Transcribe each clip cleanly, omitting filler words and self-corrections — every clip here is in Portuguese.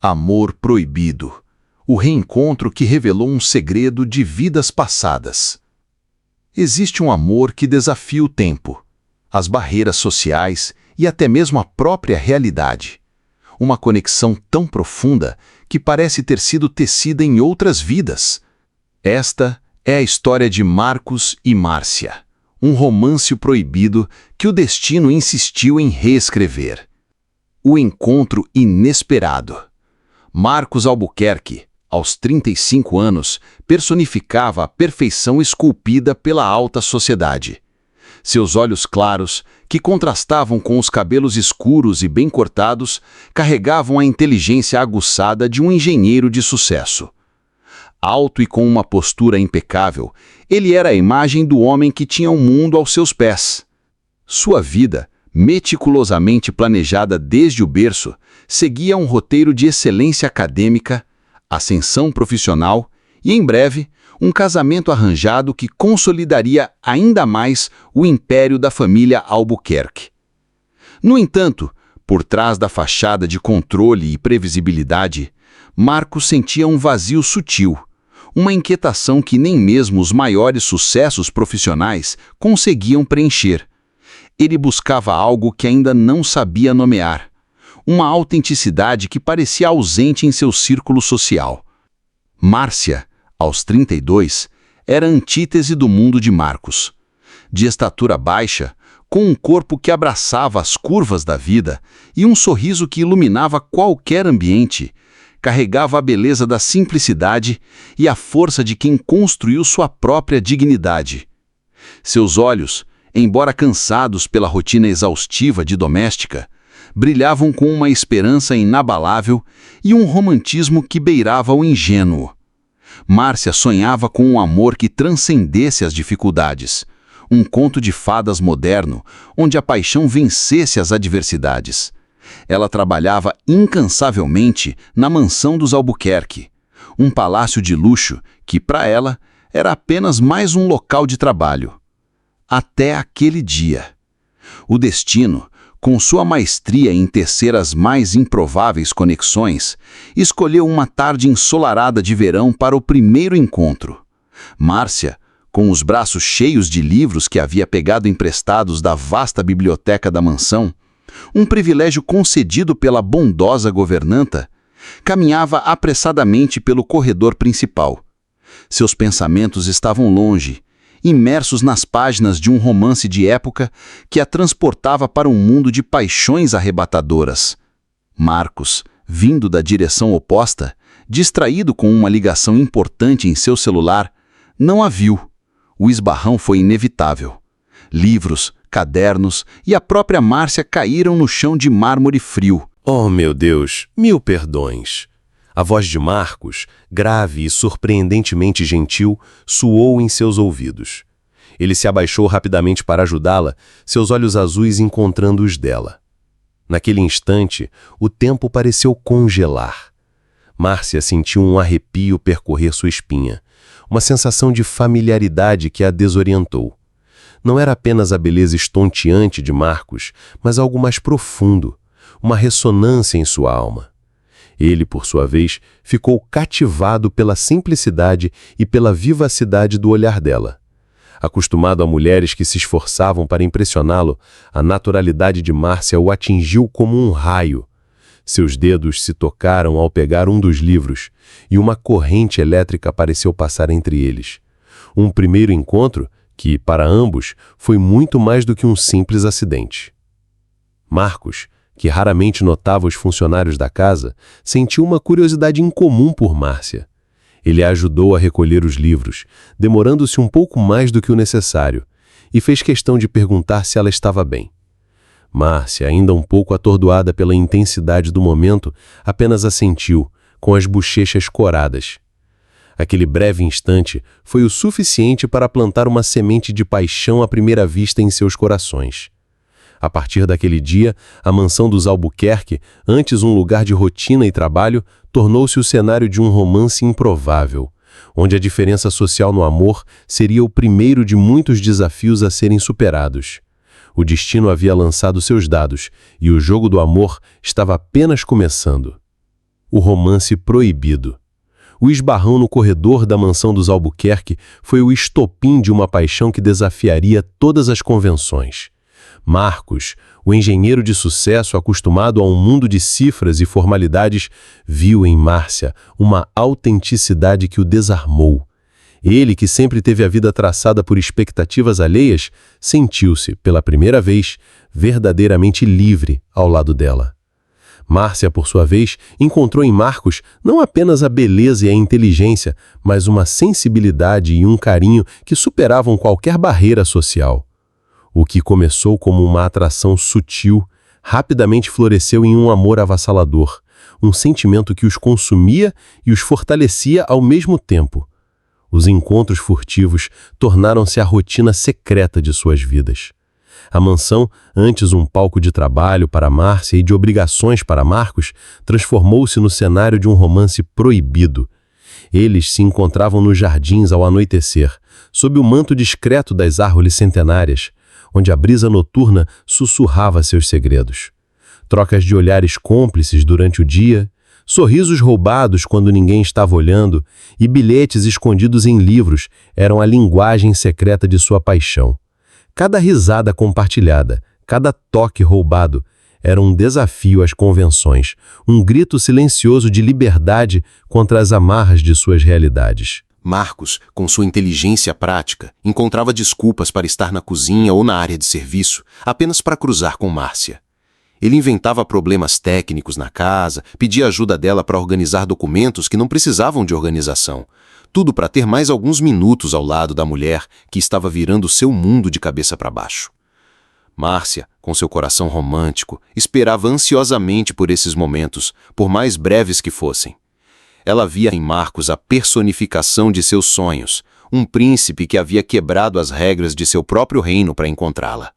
Amor proibido. O reencontro que revelou um segredo de vidas passadas. Existe um amor que desafia o tempo, as barreiras sociais e até mesmo a própria realidade. Uma conexão tão profunda que parece ter sido tecida em outras vidas. Esta é a história de Marcos e Márcia, um romance proibido que o destino insistiu em reescrever. O encontro inesperado. Marcos Albuquerque, aos 35 anos, personificava a perfeição esculpida pela alta sociedade. Seus olhos claros, que contrastavam com os cabelos escuros e bem cortados, carregavam a inteligência aguçada de um engenheiro de sucesso. Alto e com uma postura impecável, ele era a imagem do homem que tinha o mundo aos seus pés. Sua vida, meticulosamente planejada desde o berço, seguia um roteiro de excelência acadêmica, ascensão profissional e, em breve, um casamento arranjado que consolidaria ainda mais o império da família Albuquerque. No entanto, por trás da fachada de controle e previsibilidade, Marcos sentia um vazio sutil, uma inquietação que nem mesmo os maiores sucessos profissionais conseguiam preencher. Ele buscava algo que ainda não sabia nomear, uma autenticidade que parecia ausente em seu círculo social. Márcia, aos 32, era a antítese do mundo de Marcos. De estatura baixa, com um corpo que abraçava as curvas da vida e um sorriso que iluminava qualquer ambiente, carregava a beleza da simplicidade e a força de quem construiu sua própria dignidade. Seus olhos, embora cansados pela rotina exaustiva de doméstica, brilhavam com uma esperança inabalável e um romantismo que beirava o ingênuo. Márcia sonhava com um amor que transcendesse as dificuldades, um conto de fadas moderno, onde a paixão vencesse as adversidades. Ela trabalhava incansavelmente na mansão dos Albuquerque, um palácio de luxo que, para ela, era apenas mais um local de trabalho. Até aquele dia. O destino, com sua maestria em tecer as mais improváveis conexões, escolheu uma tarde ensolarada de verão para o primeiro encontro. Márcia, com os braços cheios de livros que havia pegado emprestados da vasta biblioteca da mansão, um privilégio concedido pela bondosa governanta, caminhava apressadamente pelo corredor principal. Seus pensamentos estavam longe, imersos nas páginas de um romance de época que a transportava para um mundo de paixões arrebatadoras. Marcos, vindo da direção oposta, distraído com uma ligação importante em seu celular, não a viu. O esbarrão foi inevitável. Livros, cadernos e a própria Márcia caíram no chão de mármore frio. Oh, meu Deus, mil perdões. A voz de Marcos, grave e surpreendentemente gentil, soou em seus ouvidos. Ele se abaixou rapidamente para ajudá-la, seus olhos azuis encontrando os dela. Naquele instante, o tempo pareceu congelar. Márcia sentiu um arrepio percorrer sua espinha, uma sensação de familiaridade que a desorientou. Não era apenas a beleza estonteante de Marcos, mas algo mais profundo, uma ressonância em sua alma. Ele, por sua vez, ficou cativado pela simplicidade e pela vivacidade do olhar dela. Acostumado a mulheres que se esforçavam para impressioná-lo, a naturalidade de Márcia o atingiu como um raio. Seus dedos se tocaram ao pegar um dos livros, e uma corrente elétrica pareceu passar entre eles. Um primeiro encontro que, para ambos, foi muito mais do que um simples acidente. Marcos, que raramente notava os funcionários da casa, sentiu uma curiosidade incomum por Márcia. Ele a ajudou a recolher os livros, demorando-se um pouco mais do que o necessário, e fez questão de perguntar se ela estava bem. Márcia, ainda um pouco atordoada pela intensidade do momento, apenas assentiu, com as bochechas coradas. Aquele breve instante foi o suficiente para plantar uma semente de paixão à primeira vista em seus corações. A partir daquele dia, a mansão dos Albuquerque, antes um lugar de rotina e trabalho, tornou-se o cenário de um romance improvável, onde a diferença social no amor seria o primeiro de muitos desafios a serem superados. O destino havia lançado seus dados, e o jogo do amor estava apenas começando. o romance proibido. O esbarrão no corredor da mansão dos Albuquerque foi o estopim de uma paixão que desafiaria todas as convenções. Marcos, o engenheiro de sucesso acostumado a um mundo de cifras e formalidades, viu em Márcia uma autenticidade que o desarmou. Ele, que sempre teve a vida traçada por expectativas alheias, sentiu-se, pela primeira vez, verdadeiramente livre ao lado dela. Márcia, por sua vez, encontrou em Marcos não apenas a beleza e a inteligência, mas uma sensibilidade e um carinho que superavam qualquer barreira social. O que começou como uma atração sutil, rapidamente floresceu em um amor avassalador, um sentimento que os consumia e os fortalecia ao mesmo tempo. Os encontros furtivos tornaram-se a rotina secreta de suas vidas. A mansão, antes um palco de trabalho para Márcia e de obrigações para Marcos, transformou-se no cenário de um romance proibido. Eles se encontravam nos jardins ao anoitecer, sob o manto discreto das árvores centenárias, onde a brisa noturna sussurrava seus segredos. Trocas de olhares cúmplices durante o dia, sorrisos roubados quando ninguém estava olhando e bilhetes escondidos em livros eram a linguagem secreta de sua paixão. Cada risada compartilhada, cada toque roubado, era um desafio às convenções, um grito silencioso de liberdade contra as amarras de suas realidades. Marcos, com sua inteligência prática, encontrava desculpas para estar na cozinha ou na área de serviço, apenas para cruzar com Márcia. Ele inventava problemas técnicos na casa, pedia ajuda dela para organizar documentos que não precisavam de organização. Tudo para ter mais alguns minutos ao lado da mulher que estava virando seu mundo de cabeça para baixo. Márcia, com seu coração romântico, esperava ansiosamente por esses momentos, por mais breves que fossem. Ela via em Marcos a personificação de seus sonhos, um príncipe que havia quebrado as regras de seu próprio reino para encontrá-la.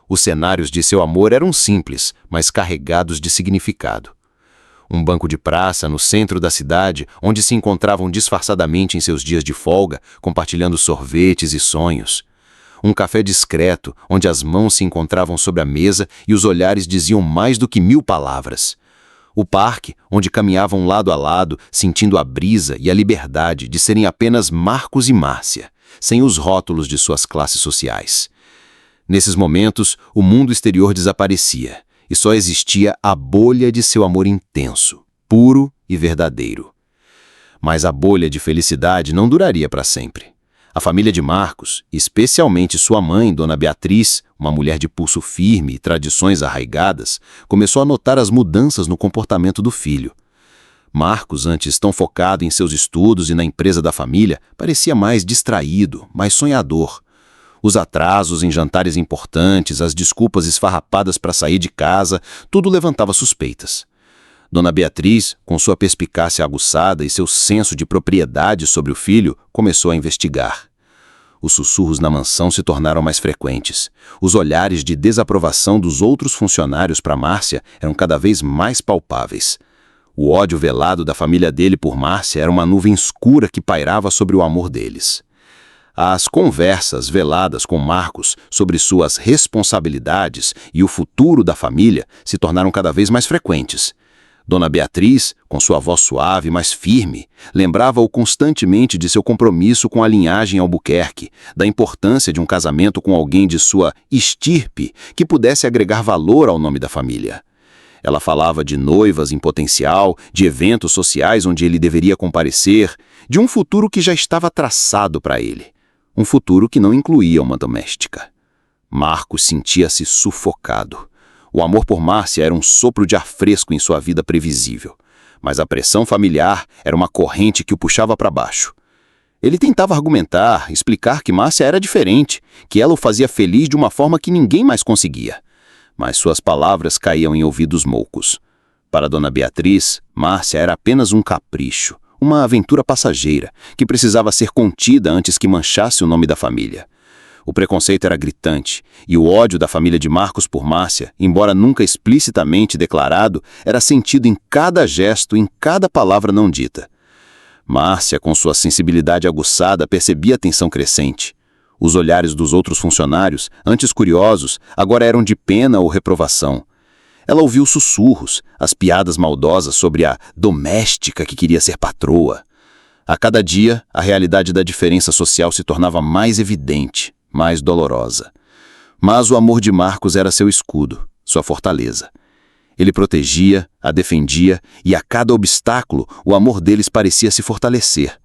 Os cenários de seu amor eram simples, mas carregados de significado. Um banco de praça no centro da cidade, onde se encontravam disfarçadamente em seus dias de folga, compartilhando sorvetes e sonhos. Um café discreto, onde as mãos se encontravam sobre a mesa e os olhares diziam mais do que 1000 palavras. O parque, onde caminhavam lado a lado, sentindo a brisa e a liberdade de serem apenas Marcos e Márcia, sem os rótulos de suas classes sociais. Nesses momentos, o mundo exterior desaparecia, e só existia a bolha de seu amor intenso, puro e verdadeiro. Mas a bolha de felicidade não duraria para sempre. A família de Marcos, especialmente sua mãe, Dona Beatriz, uma mulher de pulso firme e tradições arraigadas, começou a notar as mudanças no comportamento do filho. Marcos, antes tão focado em seus estudos e na empresa da família, parecia mais distraído, mais sonhador. Os atrasos em jantares importantes, as desculpas esfarrapadas para sair de casa, tudo levantava suspeitas. Dona Beatriz, com sua perspicácia aguçada e seu senso de propriedade sobre o filho, começou a investigar. Os sussurros na mansão se tornaram mais frequentes. Os olhares de desaprovação dos outros funcionários para Márcia eram cada vez mais palpáveis. O ódio velado da família dele por Márcia era uma nuvem escura que pairava sobre o amor deles. As conversas veladas com Marcos sobre suas responsabilidades e o futuro da família se tornaram cada vez mais frequentes. Dona Beatriz, com sua voz suave, mas firme, lembrava-o constantemente de seu compromisso com a linhagem Albuquerque, da importância de um casamento com alguém de sua estirpe que pudesse agregar valor ao nome da família. Ela falava de noivas em potencial, de eventos sociais onde ele deveria comparecer, de um futuro que já estava traçado para ele. Um futuro que não incluía uma doméstica. Marcos sentia-se sufocado. O amor por Márcia era um sopro de ar fresco em sua vida previsível, mas a pressão familiar era uma corrente que o puxava para baixo. Ele tentava argumentar, explicar que Márcia era diferente, que ela o fazia feliz de uma forma que ninguém mais conseguia. Mas suas palavras caíam em ouvidos moucos. Para Dona Beatriz, Márcia era apenas um capricho, uma aventura passageira, que precisava ser contida antes que manchasse o nome da família. O preconceito era gritante, e o ódio da família de Marcos por Márcia, embora nunca explicitamente declarado, era sentido em cada gesto, em cada palavra não dita. Márcia, com sua sensibilidade aguçada, percebia a tensão crescente. Os olhares dos outros funcionários, antes curiosos, agora eram de pena ou reprovação. Ela ouviu sussurros, as piadas maldosas sobre a doméstica que queria ser patroa. A cada dia, a realidade da diferença social se tornava mais evidente, mais dolorosa. Mas o amor de Marcos era seu escudo, sua fortaleza. Ele protegia, a defendia, e a cada obstáculo, o amor deles parecia se fortalecer.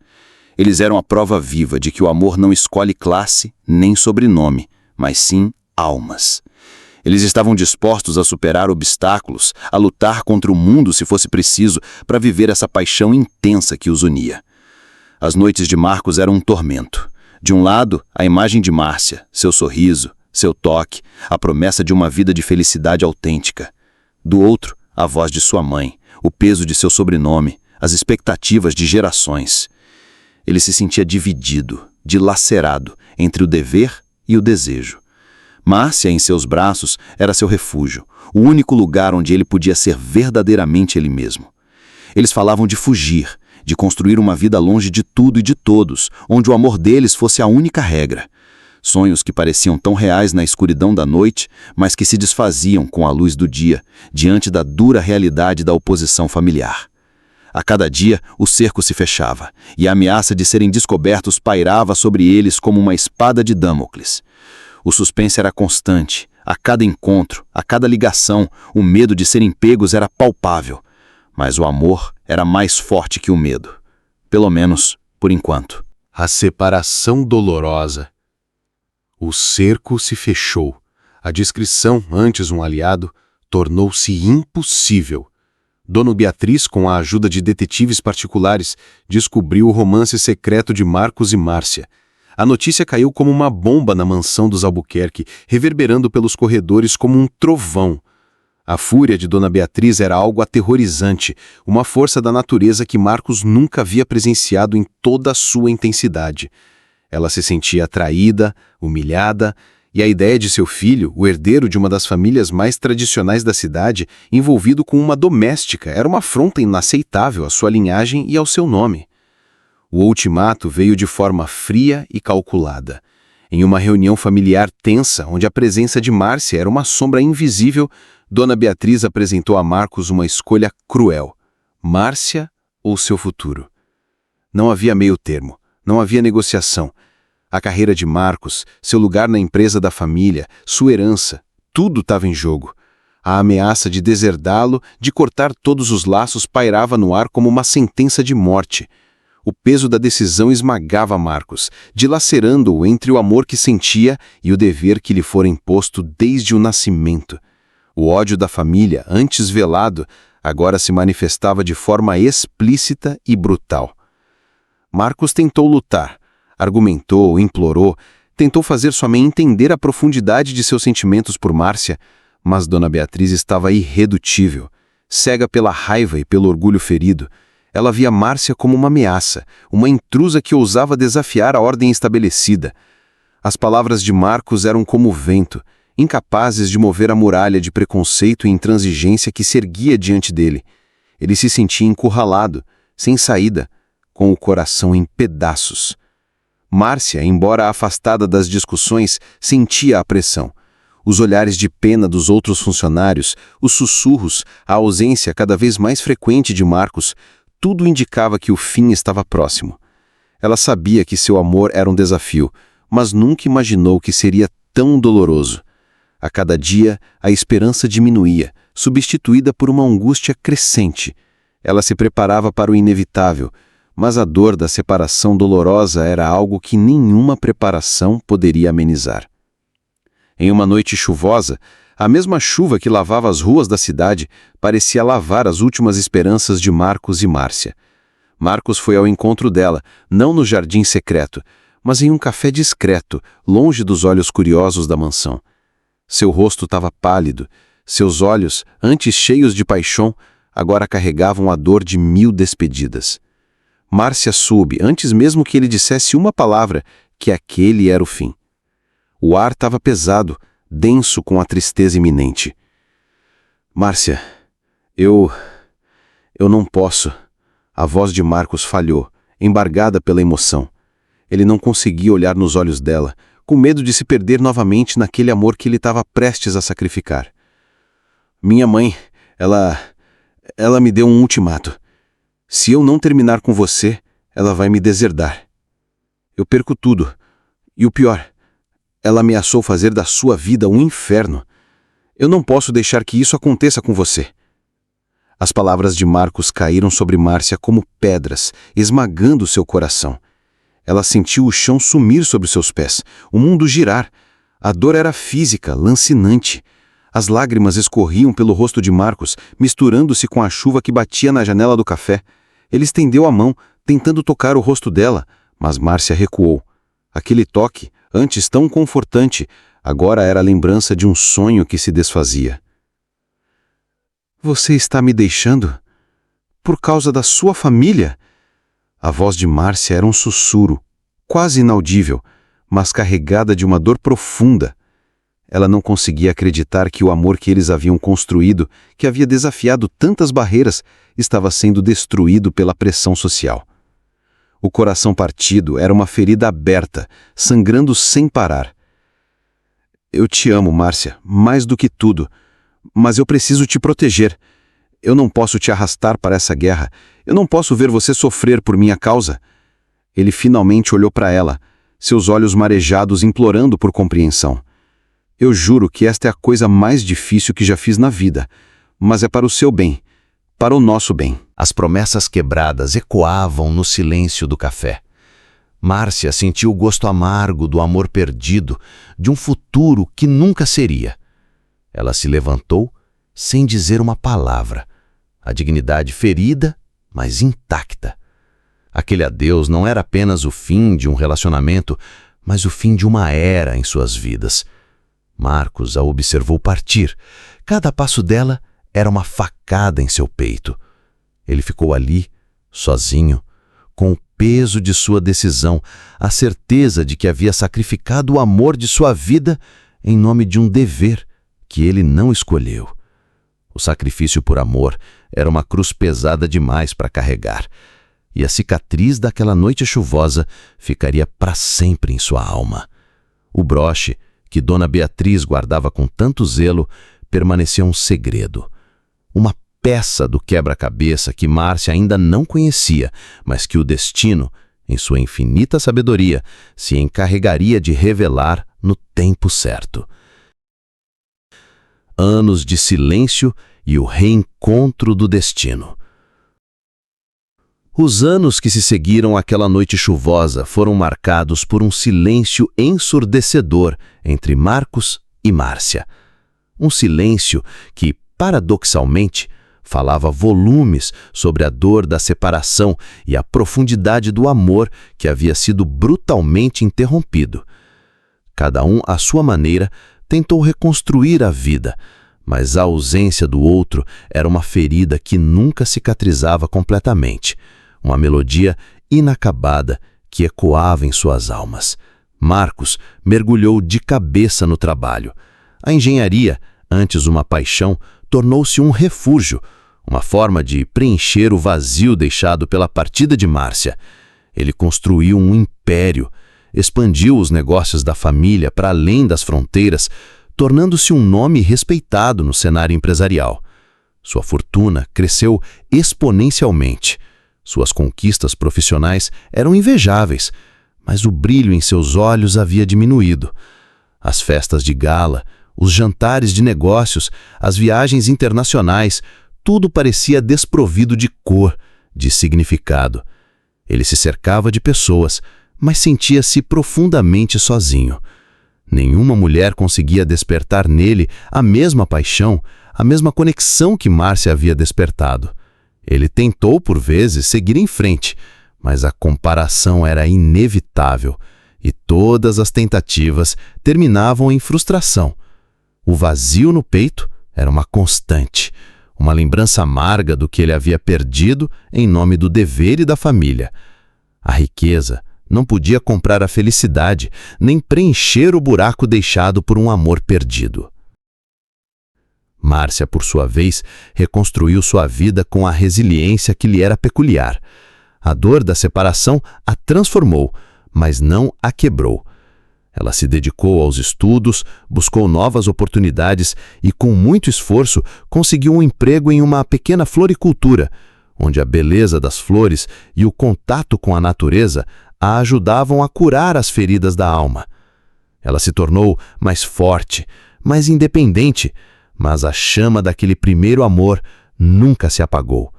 Eles eram a prova viva de que o amor não escolhe classe nem sobrenome, mas sim almas. Eles estavam dispostos a superar obstáculos, a lutar contra o mundo se fosse preciso, para viver essa paixão intensa que os unia. As noites de Marcos eram um tormento. De um lado, a imagem de Márcia, seu sorriso, seu toque, a promessa de uma vida de felicidade autêntica. Do outro, a voz de sua mãe, o peso de seu sobrenome, as expectativas de gerações. Ele se sentia dividido, dilacerado, entre o dever e o desejo. Márcia, em seus braços, era seu refúgio, o único lugar onde ele podia ser verdadeiramente ele mesmo. Eles falavam de fugir, de construir uma vida longe de tudo e de todos, onde o amor deles fosse a única regra. Sonhos que pareciam tão reais na escuridão da noite, mas que se desfaziam com a luz do dia, diante da dura realidade da oposição familiar. A cada dia, o cerco se fechava, e a ameaça de serem descobertos pairava sobre eles como uma espada de Damocles. O suspense era constante. A cada encontro, a cada ligação, o medo de serem pegos era palpável. Mas o amor era mais forte que o medo. Pelo menos, por enquanto. A separação dolorosa. O cerco se fechou. A discrição, antes um aliado, tornou-se impossível. Dona Beatriz, com a ajuda de detetives particulares, descobriu o romance secreto de Marcos e Márcia. A notícia caiu como uma bomba na mansão dos Albuquerque, reverberando pelos corredores como um trovão. A fúria de Dona Beatriz era algo aterrorizante, uma força da natureza que Marcos nunca havia presenciado em toda a sua intensidade. Ela se sentia atraída, humilhada, e a ideia de seu filho, o herdeiro de uma das famílias mais tradicionais da cidade, envolvido com uma doméstica, era uma afronta inaceitável à sua linhagem e ao seu nome. O ultimato veio de forma fria e calculada. Em uma reunião familiar tensa, onde a presença de Márcia era uma sombra invisível, Dona Beatriz apresentou a Marcos uma escolha cruel: Márcia ou seu futuro. Não havia meio termo, não havia negociação. A carreira de Marcos, seu lugar na empresa da família, sua herança, tudo estava em jogo. A ameaça de deserdá-lo, de cortar todos os laços, pairava no ar como uma sentença de morte. O peso da decisão esmagava Marcos, dilacerando-o entre o amor que sentia e o dever que lhe fora imposto desde o nascimento. O ódio da família, antes velado, agora se manifestava de forma explícita e brutal. Marcos tentou lutar, argumentou, implorou, tentou fazer sua mãe entender a profundidade de seus sentimentos por Márcia, mas Dona Beatriz estava irredutível, cega pela raiva e pelo orgulho ferido. Ela via Márcia como uma ameaça, uma intrusa que ousava desafiar a ordem estabelecida. As palavras de Marcos eram como o vento, incapazes de mover a muralha de preconceito e intransigência que se erguia diante dele. Ele se sentia encurralado, sem saída, com o coração em pedaços. Márcia, embora afastada das discussões, sentia a pressão. Os olhares de pena dos outros funcionários, os sussurros, a ausência cada vez mais frequente de Marcos, tudo indicava que o fim estava próximo. Ela sabia que seu amor era um desafio, mas nunca imaginou que seria tão doloroso. A cada dia, a esperança diminuía, substituída por uma angústia crescente. Ela se preparava para o inevitável, mas a dor da separação dolorosa era algo que nenhuma preparação poderia amenizar. Em uma noite chuvosa, a mesma chuva que lavava as ruas da cidade parecia lavar as últimas esperanças de Marcos e Márcia. Marcos foi ao encontro dela, não no jardim secreto, mas em um café discreto, longe dos olhos curiosos da mansão. Seu rosto estava pálido, seus olhos, antes cheios de paixão, agora carregavam a dor de 1000 despedidas. Márcia soube, antes mesmo que ele dissesse uma palavra, que aquele era o fim. O ar estava pesado, denso com a tristeza iminente. Márcia, eu não posso. A voz de Marcos falhou, embargada pela emoção. Ele não conseguia olhar nos olhos dela, com medo de se perder novamente naquele amor que ele estava prestes a sacrificar. Minha mãe, ela me deu um ultimato. Se eu não terminar com você, ela vai me deserdar. Eu perco tudo. E o pior, ela ameaçou fazer da sua vida um inferno. Eu não posso deixar que isso aconteça com você. As palavras de Marcos caíram sobre Márcia como pedras, esmagando seu coração. Ela sentiu o chão sumir sobre seus pés, o mundo girar. A dor era física, lancinante. As lágrimas escorriam pelo rosto de Marcos, misturando-se com a chuva que batia na janela do café. Ele estendeu a mão, tentando tocar o rosto dela, mas Márcia recuou. Aquele toque, antes tão confortante, agora era a lembrança de um sonho que se desfazia. Você está me deixando? Por causa da sua família? A voz de Márcia era um sussurro, quase inaudível, mas carregada de uma dor profunda. Ela não conseguia acreditar que o amor que eles haviam construído, que havia desafiado tantas barreiras, estava sendo destruído pela pressão social. O coração partido era uma ferida aberta, sangrando sem parar. Eu te amo, Márcia, mais do que tudo, mas eu preciso te proteger. Eu não posso te arrastar para essa guerra. Eu não posso ver você sofrer por minha causa. Ele finalmente olhou para ela, seus olhos marejados implorando por compreensão. Eu juro que esta é a coisa mais difícil que já fiz na vida, mas é para o seu bem, para o nosso bem. As promessas quebradas ecoavam no silêncio do café. Márcia sentiu o gosto amargo do amor perdido, de um futuro que nunca seria. Ela se levantou sem dizer uma palavra, a dignidade ferida, mas intacta. Aquele adeus não era apenas o fim de um relacionamento, mas o fim de uma era em suas vidas. Marcos a observou partir. Cada passo dela era uma facada em seu peito. Ele ficou ali, sozinho, com o peso de sua decisão, a certeza de que havia sacrificado o amor de sua vida em nome de um dever que ele não escolheu. O sacrifício por amor era uma cruz pesada demais para carregar, e a cicatriz daquela noite chuvosa ficaria para sempre em sua alma. O broche, que Dona Beatriz guardava com tanto zelo, permanecia um segredo. Uma peça do quebra-cabeça que Márcia ainda não conhecia, mas que o destino, em sua infinita sabedoria, se encarregaria de revelar no tempo certo. Anos de silêncio e o reencontro do destino. Os anos que se seguiram àquela noite chuvosa foram marcados por um silêncio ensurdecedor entre Marcos e Márcia. Um silêncio que, paradoxalmente, falava volumes sobre a dor da separação e a profundidade do amor que havia sido brutalmente interrompido. Cada um, à sua maneira, tentou reconstruir a vida, mas a ausência do outro era uma ferida que nunca cicatrizava completamente, uma melodia inacabada que ecoava em suas almas. Marcos mergulhou de cabeça no trabalho. A engenharia, antes uma paixão, tornou-se um refúgio, uma forma de preencher o vazio deixado pela partida de Márcia. Ele construiu um império, expandiu os negócios da família para além das fronteiras, tornando-se um nome respeitado no cenário empresarial. Sua fortuna cresceu exponencialmente. Suas conquistas profissionais eram invejáveis, mas o brilho em seus olhos havia diminuído. As festas de gala, os jantares de negócios, as viagens internacionais, tudo parecia desprovido de cor, de significado. Ele se cercava de pessoas, mas sentia-se profundamente sozinho. Nenhuma mulher conseguia despertar nele a mesma paixão, a mesma conexão que Márcia havia despertado. Ele tentou, por vezes, seguir em frente, mas a comparação era inevitável e todas as tentativas terminavam em frustração. O vazio no peito era uma constante, uma lembrança amarga do que ele havia perdido em nome do dever e da família. A riqueza não podia comprar a felicidade, nem preencher o buraco deixado por um amor perdido. Márcia, por sua vez, reconstruiu sua vida com a resiliência que lhe era peculiar. A dor da separação a transformou, mas não a quebrou. Ela se dedicou aos estudos, buscou novas oportunidades e, com muito esforço, conseguiu um emprego em uma pequena floricultura, onde a beleza das flores e o contato com a natureza a ajudavam a curar as feridas da alma. Ela se tornou mais forte, mais independente, mas a chama daquele primeiro amor nunca se apagou.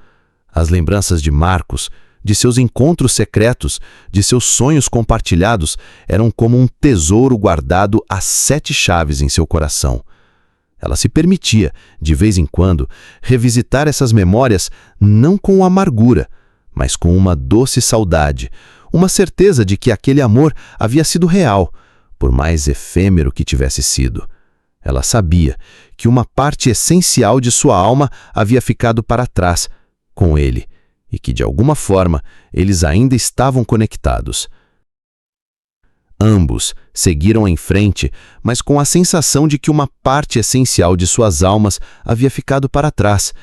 As lembranças de Marcos, de seus encontros secretos, de seus sonhos compartilhados, eram como um tesouro guardado a 7 chaves em seu coração. Ela se permitia, de vez em quando, revisitar essas memórias não com amargura, mas com uma doce saudade, uma certeza de que aquele amor havia sido real, por mais efêmero que tivesse sido. Ela sabia que uma parte essencial de sua alma havia ficado para trás, com ele, e que, de alguma forma, eles ainda estavam conectados. Ambos seguiram em frente, mas com a sensação de que uma parte essencial de suas almas havia ficado para trás.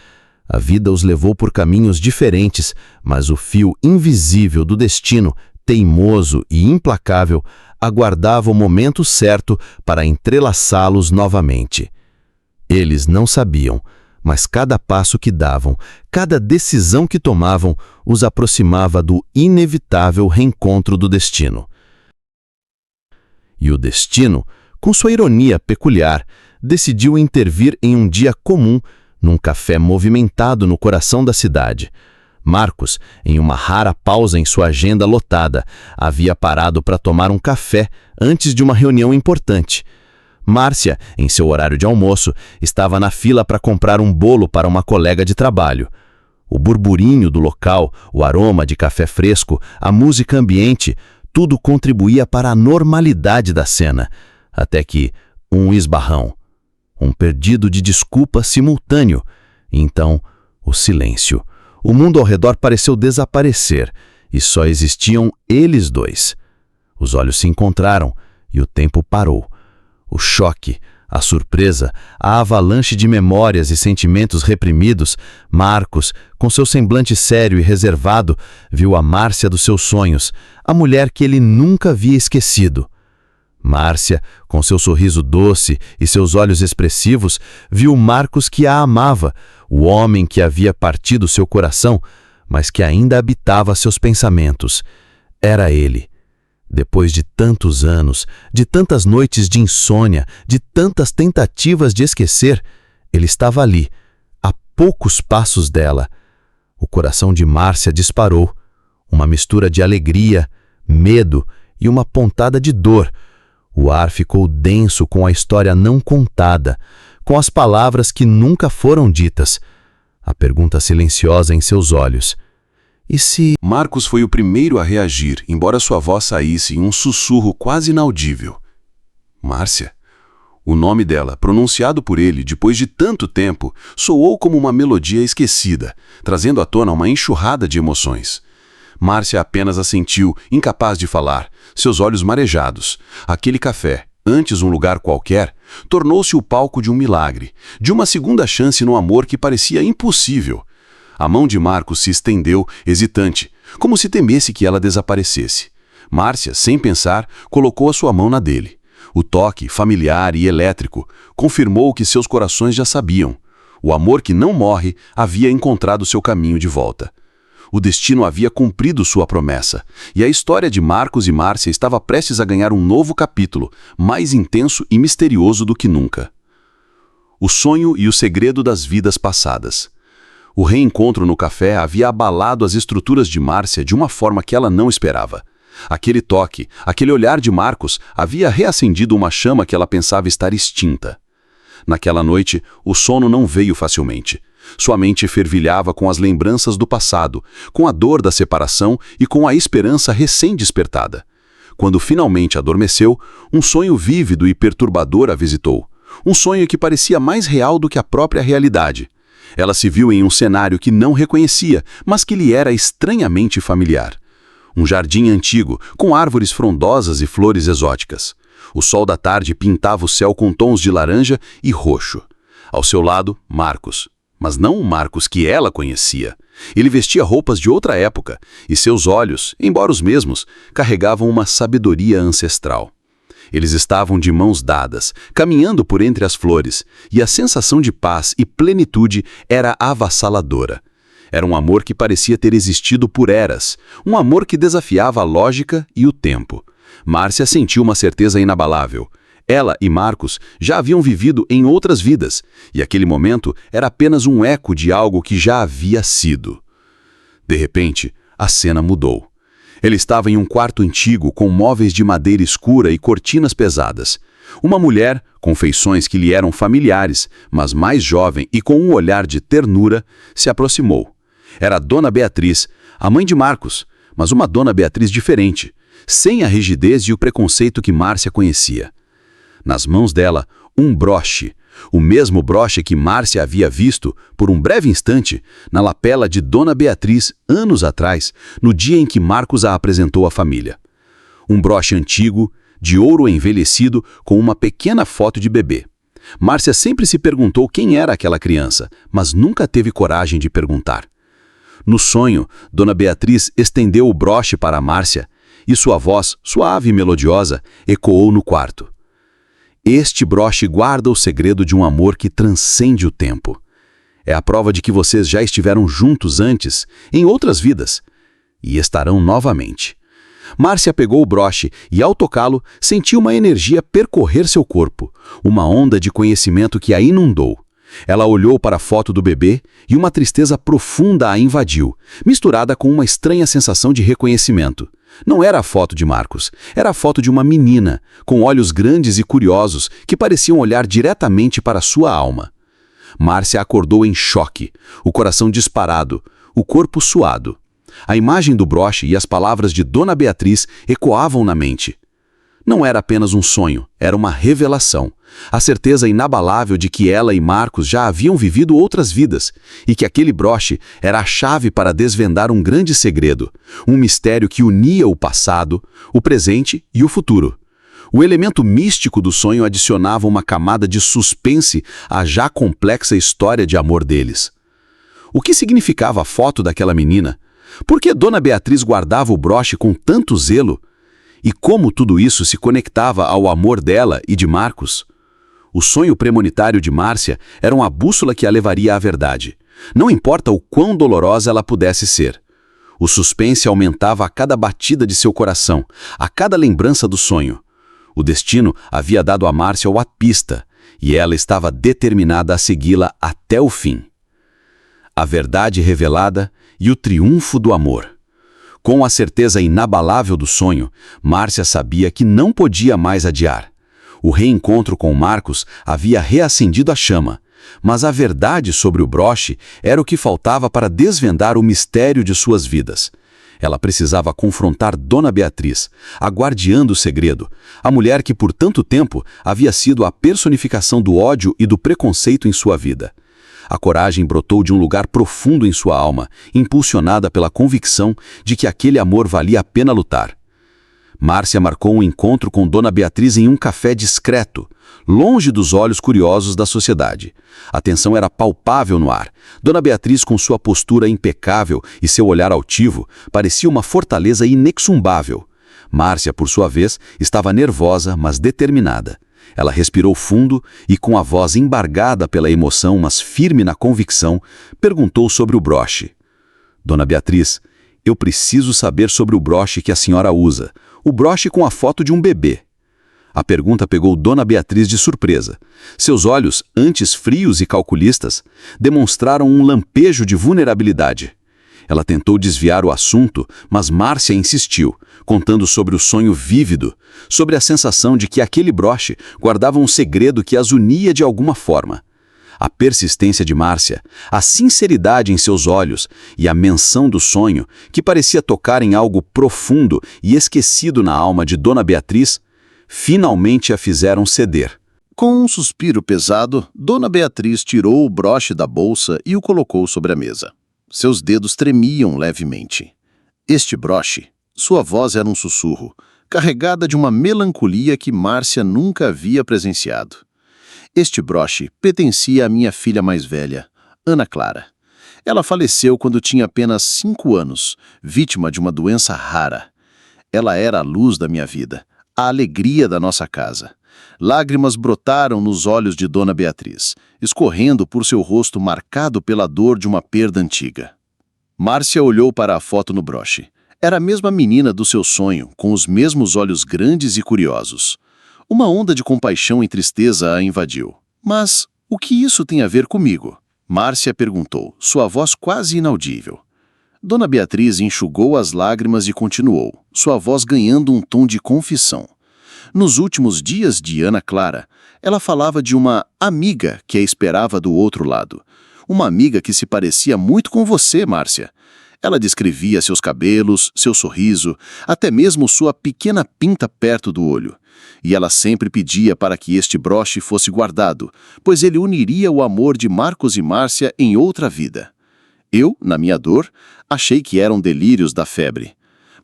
A vida os levou por caminhos diferentes, mas o fio invisível do destino, teimoso e implacável, aguardava o momento certo para entrelaçá-los novamente. Eles não sabiam, mas cada passo que davam, cada decisão que tomavam, os aproximava do inevitável reencontro do destino. E o destino, com sua ironia peculiar, decidiu intervir em um dia comum, num café movimentado no coração da cidade. Marcos, em uma rara pausa em sua agenda lotada, havia parado para tomar um café antes de uma reunião importante. Márcia, em seu horário de almoço, estava na fila para comprar um bolo para uma colega de trabalho. O burburinho do local, o aroma de café fresco, a música ambiente, tudo contribuía para a normalidade da cena, até que um esbarrão, um pedido de desculpa simultâneo, e então o silêncio. O mundo ao redor pareceu desaparecer, e só existiam eles dois. Os olhos se encontraram, e o tempo parou. O choque, a surpresa, a avalanche de memórias e sentimentos reprimidos, Marcos, com seu semblante sério e reservado, viu a Márcia dos seus sonhos, a mulher que ele nunca havia esquecido. Márcia, com seu sorriso doce e seus olhos expressivos, viu Marcos que a amava, o homem que havia partido seu coração, mas que ainda habitava seus pensamentos. Era ele. Depois de tantos anos, de tantas noites de insônia, de tantas tentativas de esquecer, ele estava ali, a poucos passos dela. O coração de Márcia disparou, uma mistura de alegria, medo e uma pontada de dor. O ar ficou denso com a história não contada, com as palavras que nunca foram ditas, a pergunta silenciosa em seus olhos. E se... Marcos foi o primeiro a reagir, embora sua voz saísse em um sussurro quase inaudível. Márcia. O nome dela, pronunciado por ele depois de tanto tempo, soou como uma melodia esquecida, trazendo à tona uma enxurrada de emoções. Márcia apenas assentiu, incapaz de falar, seus olhos marejados. Aquele café, antes um lugar qualquer, tornou-se o palco de um milagre, de uma segunda chance no amor que parecia impossível. A mão de Marcos se estendeu, hesitante, como se temesse que ela desaparecesse. Márcia, sem pensar, colocou a sua mão na dele. O toque, familiar e elétrico, confirmou o que seus corações já sabiam. O amor que não morre havia encontrado seu caminho de volta. O destino havia cumprido sua promessa, e a história de Marcos e Márcia estava prestes a ganhar um novo capítulo, mais intenso e misterioso do que nunca. O sonho e o segredo das vidas passadas. O reencontro no café havia abalado as estruturas de Márcia de uma forma que ela não esperava. Aquele toque, aquele olhar de Marcos havia reacendido uma chama que ela pensava estar extinta. Naquela noite, o sono não veio facilmente. Sua mente fervilhava com as lembranças do passado, com a dor da separação e com a esperança recém-despertada. Quando finalmente adormeceu, um sonho vívido e perturbador a visitou. Um sonho que parecia mais real do que a própria realidade. Ela se viu em um cenário que não reconhecia, mas que lhe era estranhamente familiar. Um jardim antigo, com árvores frondosas e flores exóticas. O sol da tarde pintava o céu com tons de laranja e roxo. Ao seu lado, Marcos. Mas não o Marcos que ela conhecia. Ele vestia roupas de outra época, e seus olhos, embora os mesmos, carregavam uma sabedoria ancestral. Eles estavam de mãos dadas, caminhando por entre as flores, e a sensação de paz e plenitude era avassaladora. Era um amor que parecia ter existido por eras, um amor que desafiava a lógica e o tempo. Márcia sentiu uma certeza inabalável. Ela e Marcos já haviam vivido em outras vidas, e aquele momento era apenas um eco de algo que já havia sido. De repente, a cena mudou. Ele estava em um quarto antigo com móveis de madeira escura e cortinas pesadas. Uma mulher, com feições que lhe eram familiares, mas mais jovem e com um olhar de ternura, se aproximou. Era Dona Beatriz, a mãe de Marcos, mas uma Dona Beatriz diferente, sem a rigidez e o preconceito que Márcia conhecia. Nas mãos dela, um broche, o mesmo broche que Márcia havia visto, por um breve instante, na lapela de Dona Beatriz, anos atrás, no dia em que Marcos a apresentou à família. Um broche antigo, de ouro envelhecido, com uma pequena foto de bebê. Márcia sempre se perguntou quem era aquela criança, mas nunca teve coragem de perguntar. No sonho, Dona Beatriz estendeu o broche para Márcia, e sua voz, suave e melodiosa, ecoou no quarto. Este broche guarda o segredo de um amor que transcende o tempo. É a prova de que vocês já estiveram juntos antes, em outras vidas, e estarão novamente. Márcia pegou o broche e, ao tocá-lo, sentiu uma energia percorrer seu corpo, uma onda de conhecimento que a inundou. Ela olhou para a foto do bebê e uma tristeza profunda a invadiu, misturada com uma estranha sensação de reconhecimento. Não era a foto de Marcos, era a foto de uma menina, com olhos grandes e curiosos, que pareciam olhar diretamente para sua alma. Márcia acordou em choque, o coração disparado, o corpo suado. A imagem do broche e as palavras de Dona Beatriz ecoavam na mente. Não era apenas um sonho, era uma revelação. A certeza inabalável de que ela e Marcos já haviam vivido outras vidas e que aquele broche era a chave para desvendar um grande segredo, um mistério que unia o passado, o presente e o futuro. O elemento místico do sonho adicionava uma camada de suspense à já complexa história de amor deles. O que significava a foto daquela menina? Por que Dona Beatriz guardava o broche com tanto zelo? E como tudo isso se conectava ao amor dela e de Marcos? O sonho premonitório de Márcia era uma bússola que a levaria à verdade. Não importa o quão dolorosa ela pudesse ser. O suspense aumentava a cada batida de seu coração, a cada lembrança do sonho. O destino havia dado a Márcia a pista, e ela estava determinada a segui-la até o fim. A verdade revelada e o triunfo do amor. Com a certeza inabalável do sonho, Márcia sabia que não podia mais adiar. O reencontro com Marcos havia reacendido a chama, mas a verdade sobre o broche era o que faltava para desvendar o mistério de suas vidas. Ela precisava confrontar Dona Beatriz, a guardiã do segredo, a mulher que por tanto tempo havia sido a personificação do ódio e do preconceito em sua vida. A coragem brotou de um lugar profundo em sua alma, impulsionada pela convicção de que aquele amor valia a pena lutar. Márcia marcou um encontro com Dona Beatriz em um café discreto, longe dos olhos curiosos da sociedade. A tensão era palpável no ar. Dona Beatriz, com sua postura impecável e seu olhar altivo, parecia uma fortaleza inexumbável. Márcia, por sua vez, estava nervosa, mas determinada. Ela respirou fundo e, com a voz embargada pela emoção, mas firme na convicção, perguntou sobre o broche. Dona Beatriz, eu preciso saber sobre o broche que a senhora usa, o broche com a foto de um bebê. A pergunta pegou Dona Beatriz de surpresa. Seus olhos, antes frios e calculistas, demonstraram um lampejo de vulnerabilidade. Ela tentou desviar o assunto, mas Márcia insistiu, contando sobre o sonho vívido, sobre a sensação de que aquele broche guardava um segredo que as unia de alguma forma. A persistência de Márcia, a sinceridade em seus olhos e a menção do sonho, que parecia tocar em algo profundo e esquecido na alma de Dona Beatriz, finalmente a fizeram ceder. Com um suspiro pesado, Dona Beatriz tirou o broche da bolsa e o colocou sobre a mesa. Seus dedos tremiam levemente. Este broche, sua voz era um sussurro, carregada de uma melancolia que Márcia nunca havia presenciado. Este broche pertencia à minha filha mais velha, Ana Clara. Ela faleceu quando tinha apenas 5 anos, vítima de uma doença rara. Ela era a luz da minha vida, a alegria da nossa casa. Lágrimas brotaram nos olhos de Dona Beatriz, escorrendo por seu rosto marcado pela dor de uma perda antiga. Márcia olhou para a foto no broche. Era a mesma menina do seu sonho, com os mesmos olhos grandes e curiosos. Uma onda de compaixão e tristeza a invadiu. Mas o que isso tem a ver comigo? Márcia perguntou, sua voz quase inaudível. Dona Beatriz enxugou as lágrimas e continuou, sua voz ganhando um tom de confissão. Nos últimos dias de Ana Clara, ela falava de uma amiga que a esperava do outro lado. Uma amiga que se parecia muito com você, Márcia. Ela descrevia seus cabelos, seu sorriso, até mesmo sua pequena pinta perto do olho. E ela sempre pedia para que este broche fosse guardado, pois ele uniria o amor de Marcos e Márcia em outra vida. Eu, na minha dor, achei que eram delírios da febre.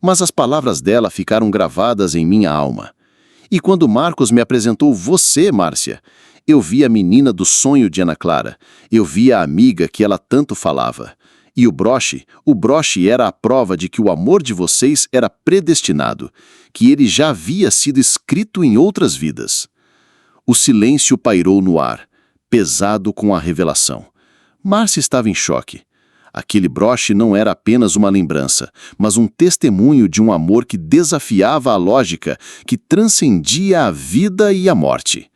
Mas as palavras dela ficaram gravadas em minha alma. E quando Marcos me apresentou você, Márcia, eu vi a menina do sonho de Ana Clara, eu vi a amiga que ela tanto falava. E o broche era a prova de que o amor de vocês era predestinado, que ele já havia sido escrito em outras vidas. O silêncio pairou no ar, pesado com a revelação. Márcia estava em choque. Aquele broche não era apenas uma lembrança, mas um testemunho de um amor que desafiava a lógica, que transcendia a vida e a morte.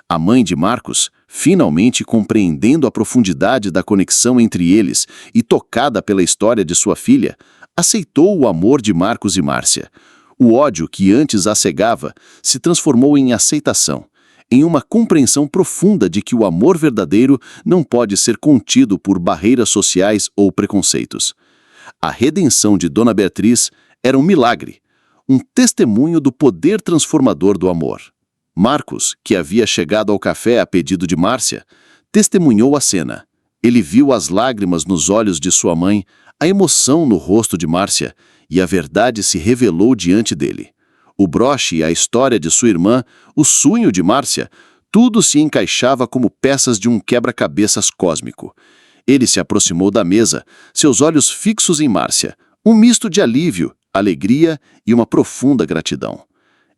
A mãe de Marcos, finalmente compreendendo a profundidade da conexão entre eles e tocada pela história de sua filha, aceitou o amor de Marcos e Márcia. O ódio que antes a cegava se transformou em aceitação, em uma compreensão profunda de que o amor verdadeiro não pode ser contido por barreiras sociais ou preconceitos. A redenção de Dona Beatriz era um milagre, um testemunho do poder transformador do amor. Marcos, que havia chegado ao café a pedido de Márcia, testemunhou a cena. Ele viu as lágrimas nos olhos de sua mãe, a emoção no rosto de Márcia, e a verdade se revelou diante dele. O broche e a história de sua irmã, o sonho de Márcia, tudo se encaixava como peças de um quebra-cabeças cósmico. Ele se aproximou da mesa, seus olhos fixos em Márcia, um misto de alívio, alegria e uma profunda gratidão.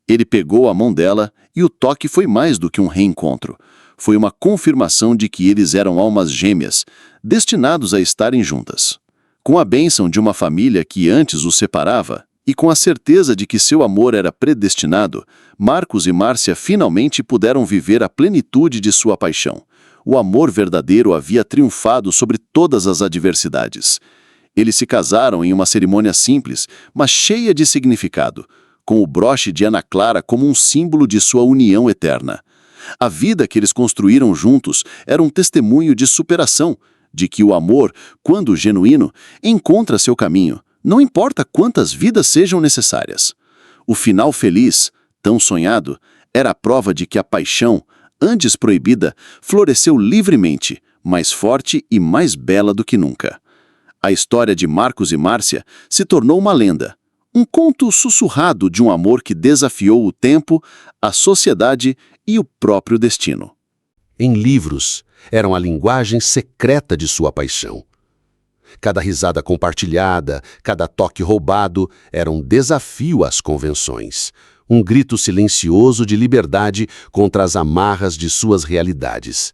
Ele pegou a mão dela e o toque foi mais do que um reencontro. Foi uma confirmação de que eles eram almas gêmeas, destinados a estarem juntas. Com a bênção de uma família que antes os separava, e com a certeza de que seu amor era predestinado, Marcos e Márcia finalmente puderam viver a plenitude de sua paixão. O amor verdadeiro havia triunfado sobre todas as adversidades. Eles se casaram em uma cerimônia simples, mas cheia de significado, com o broche de Ana Clara como um símbolo de sua união eterna. A vida que eles construíram juntos era um testemunho de superação, de que o amor, quando genuíno, encontra seu caminho, não importa quantas vidas sejam necessárias. O final feliz, tão sonhado, era a prova de que a paixão, antes proibida, floresceu livremente, mais forte e mais bela do que nunca. A história de Marcos e Márcia se tornou uma lenda, um conto sussurrado de um amor que desafiou o tempo, a sociedade e o próprio destino. Em livros, eram a linguagem secreta de sua paixão. Cada risada compartilhada, cada toque roubado era um desafio às convenções, um grito silencioso de liberdade contra as amarras de suas realidades.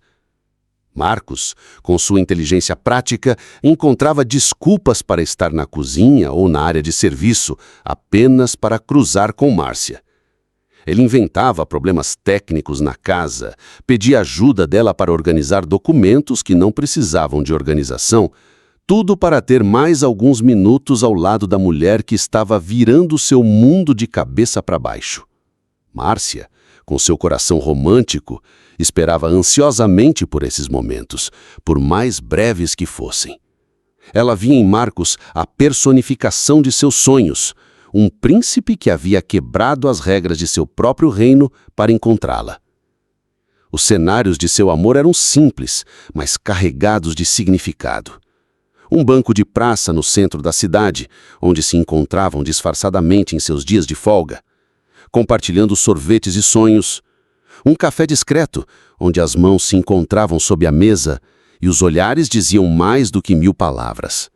Marcos, com sua inteligência prática, encontrava desculpas para estar na cozinha ou na área de serviço apenas para cruzar com Márcia. Ele inventava problemas técnicos na casa, pedia ajuda dela para organizar documentos que não precisavam de organização, tudo para ter mais alguns minutos ao lado da mulher que estava virando seu mundo de cabeça para baixo. Márcia, com seu coração romântico, esperava ansiosamente por esses momentos, por mais breves que fossem. Ela via em Marcos a personificação de seus sonhos, um príncipe que havia quebrado as regras de seu próprio reino para encontrá-la. Os cenários de seu amor eram simples, mas carregados de significado. Um banco de praça no centro da cidade, onde se encontravam disfarçadamente em seus dias de folga, compartilhando sorvetes e sonhos. Um café discreto, onde as mãos se encontravam sob a mesa e os olhares diziam mais do que 1000 palavras.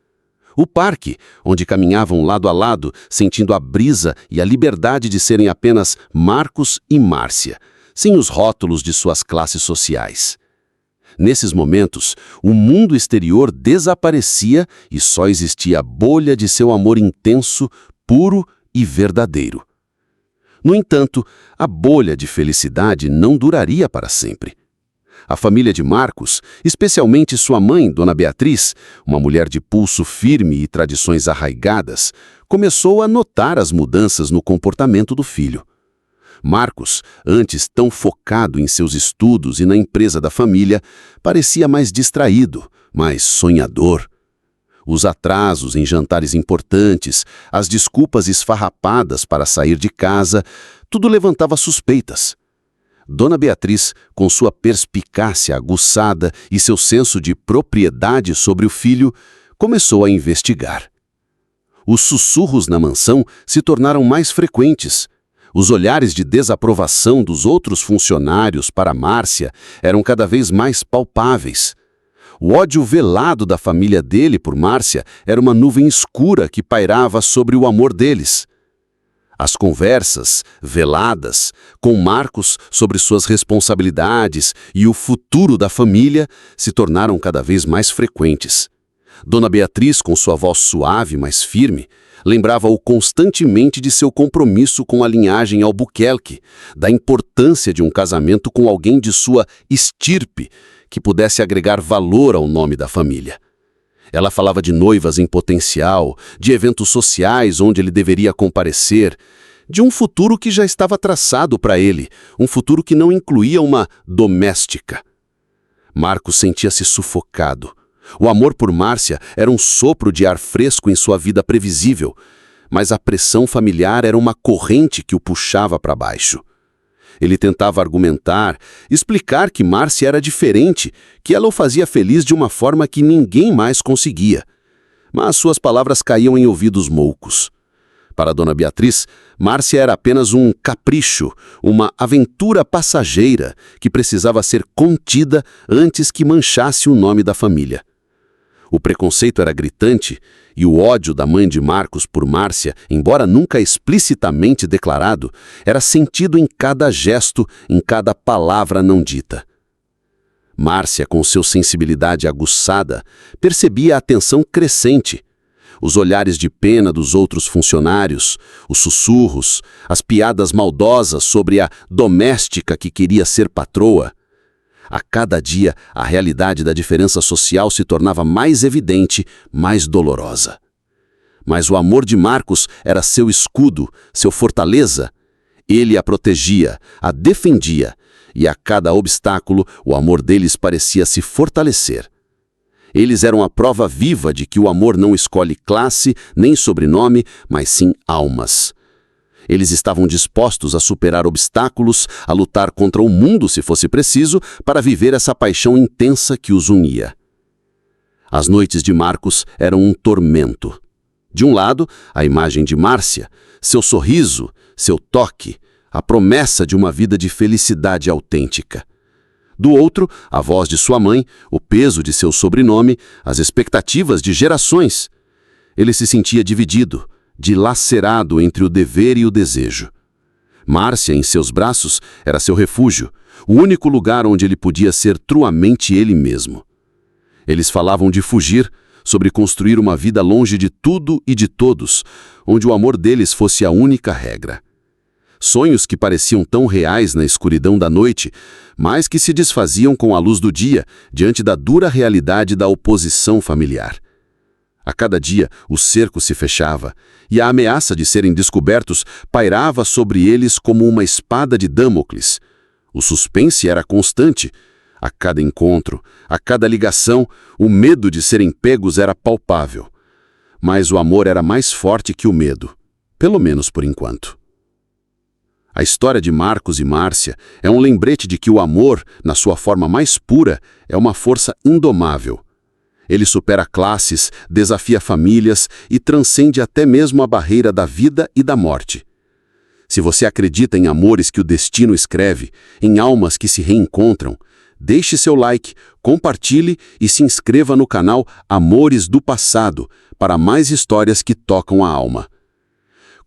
O parque, onde caminhavam lado a lado, sentindo a brisa e a liberdade de serem apenas Marcos e Márcia, sem os rótulos de suas classes sociais. Nesses momentos, o mundo exterior desaparecia e só existia a bolha de seu amor intenso, puro e verdadeiro. No entanto, a bolha de felicidade não duraria para sempre. A família de Marcos, especialmente sua mãe, Dona Beatriz, uma mulher de pulso firme e tradições arraigadas, começou a notar as mudanças no comportamento do filho. Marcos, antes tão focado em seus estudos e na empresa da família, parecia mais distraído, mais sonhador. Os atrasos em jantares importantes, as desculpas esfarrapadas para sair de casa, tudo levantava suspeitas. Dona Beatriz, com sua perspicácia aguçada e seu senso de propriedade sobre o filho, começou a investigar. Os sussurros na mansão se tornaram mais frequentes. Os olhares de desaprovação dos outros funcionários para Márcia eram cada vez mais palpáveis. O ódio velado da família dele por Márcia era uma nuvem escura que pairava sobre o amor deles. As conversas, veladas, com Marcos sobre suas responsabilidades e o futuro da família se tornaram cada vez mais frequentes. Dona Beatriz, com sua voz suave, mas firme, lembrava-o constantemente de seu compromisso com a linhagem Albuquerque, da importância de um casamento com alguém de sua estirpe, que pudesse agregar valor ao nome da família. Ela falava de noivas em potencial, de eventos sociais onde ele deveria comparecer, de um futuro que já estava traçado para ele, um futuro que não incluía uma doméstica. Marcos sentia-se sufocado. O amor por Márcia era um sopro de ar fresco em sua vida previsível, mas a pressão familiar era uma corrente que o puxava para baixo. Ele tentava argumentar, explicar que Márcia era diferente, que ela o fazia feliz de uma forma que ninguém mais conseguia. Mas suas palavras caíam em ouvidos moucos. Para Dona Beatriz, Márcia era apenas um capricho, uma aventura passageira que precisava ser contida antes que manchasse o nome da família. O preconceito era gritante e o ódio da mãe de Marcos por Márcia, embora nunca explicitamente declarado, era sentido em cada gesto, em cada palavra não dita. Márcia, com sua sensibilidade aguçada, percebia a tensão crescente. Os olhares de pena dos outros funcionários, os sussurros, as piadas maldosas sobre a doméstica que queria ser patroa. A cada dia, a realidade da diferença social se tornava mais evidente, mais dolorosa. Mas o amor de Marcos era seu escudo, seu fortaleza. Ele a protegia, a defendia, e a cada obstáculo o amor deles parecia se fortalecer. Eles eram a prova viva de que o amor não escolhe classe nem sobrenome, mas sim almas. Eles estavam dispostos a superar obstáculos, a lutar contra o mundo se fosse preciso, para viver essa paixão intensa que os unia. As noites de Marcos eram um tormento. De um lado, a imagem de Márcia, seu sorriso, seu toque, a promessa de uma vida de felicidade autêntica. Do outro, a voz de sua mãe, o peso de seu sobrenome, as expectativas de gerações. Ele se sentia dividido, dilacerado entre o dever e o desejo. Márcia, em seus braços, era seu refúgio, o único lugar onde ele podia ser truamente ele mesmo. Eles falavam de fugir, sobre construir uma vida longe de tudo e de todos, onde o amor deles fosse a única regra. Sonhos que pareciam tão reais na escuridão da noite, mas que se desfaziam com a luz do dia, diante da dura realidade da oposição familiar. A cada dia, o cerco se fechava, e a ameaça de serem descobertos pairava sobre eles como uma espada de Damocles. O suspense era constante. A cada encontro, a cada ligação, o medo de serem pegos era palpável. Mas o amor era mais forte que o medo, pelo menos por enquanto. A história de Marcos e Márcia é um lembrete de que o amor, na sua forma mais pura, é uma força indomável. Ele supera classes, desafia famílias e transcende até mesmo a barreira da vida e da morte. Se você acredita em amores que o destino escreve, em almas que se reencontram, Deixe seu like, compartilhe e se inscreva no canal Amores do Passado para mais histórias que tocam a alma.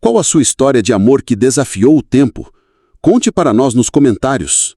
Qual a sua história de amor que desafiou o tempo? Conte para nós nos comentários.